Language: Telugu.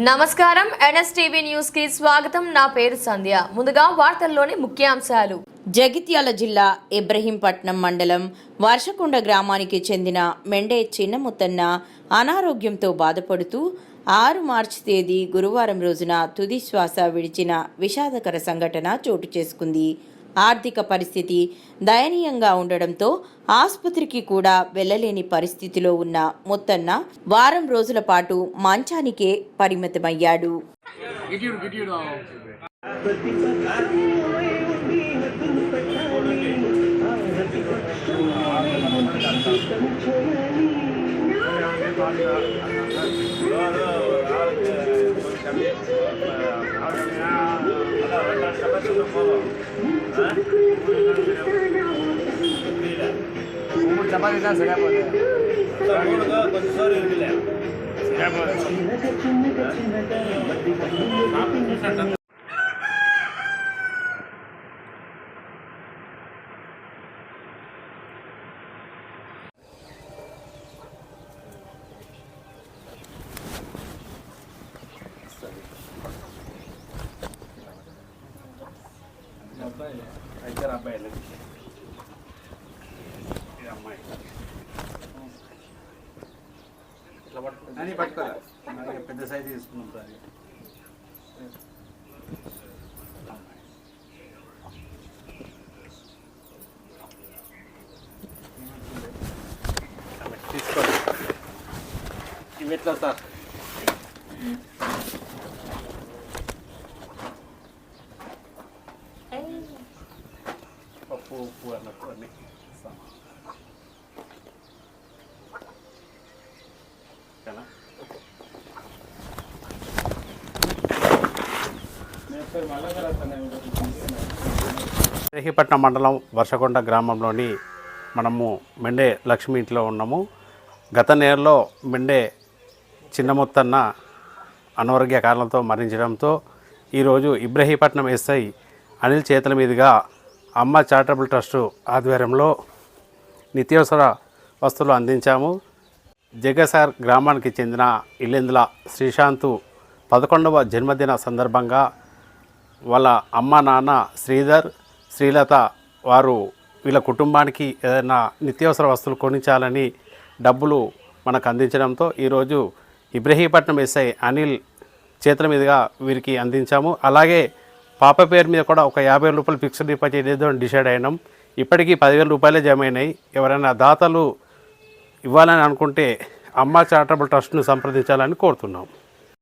నమస్కారం ఎన్ఎస్టీవీ న్యూస్ కి స్వాగతం. నా పేరు సంధ్య. ముందుగా వార్తల్లోని ముఖ్యాంశాలు. జగిత్యాల జిల్లా ఇబ్రహీంపట్నం మండలం వర్షకొండ గ్రామానికి చెందిన మెండే చిన్నముత్తన్న అనారోగ్యంతో బాధపడుతూ 6 మార్చి తేదీ గురువారం రోజున తుది శ్వాస విడిచిన విషాదకర సంఘటన చోటు చేసుకుంది. ఆర్థిక పరిస్థితి దయనీయంగా ఉండడంతో ఆసుపత్రికి కూడా వెళ్లలేని పరిస్థితిలో ఉన్న ముత్తన్న వారం రోజుల పాటు మంచానికే పరిమితమయ్యాడు. అని పట్టుకోవాలి పెద్ద సైజు తీసుకున్నాం సార్. తీసుకోండి. ఇవి ఎట్లా సార్? పప్పు ఉప్పు అన్నట్టు అన్నీ ఇబ్రహీంపట్నం మండలం వర్షకొండ గ్రామంలోని మనము మెండే లక్ష్మి ఇంట్లో ఉన్నాము. గత నెలలో మెండే చిన్నముత్తన్న అనారోగ్య కారణంతో మరణించడంతో ఈరోజు ఇబ్రహీంపట్నం ఎస్ఐ అనిల్ చేతుల మీదుగా అమ్మ చారిటబుల్ ట్రస్టు ఆధ్వర్యంలో నిత్యావసర వస్తువులు అందించాము. జగసార్ గ్రామానికి చెందిన ఇల్లెందుల శ్రీశాంతు 11వ జన్మదిన సందర్భంగా వాళ్ళ అమ్మ నాన్న శ్రీధర్ శ్రీలత వారు వీళ్ళ కుటుంబానికి ఏదైనా నిత్యావసర వస్తువులు కొనించాలని డబ్బులు మనకు అందించడంతో ఈరోజు ఇబ్రహీంపట్నం ఎస్ఐ అనిల్ చేతుల మీదుగా వీరికి అందించాము. అలాగే పాప పేరు మీద కూడా ఒక 50,000 రూపాయలు ఫిక్స్డ్ డిపాజిట్ ఏదో డిసైడ్ అయినాం. ఇప్పటికీ 10,000 రూపాయలే జమ అయినాయి. ఎవరైనా దాతలు ఇవ్వాలని అనుకుంటే అమ్మ చారిటబుల్ ట్రస్ట్ను సంప్రదించాలని కోరుతున్నాం.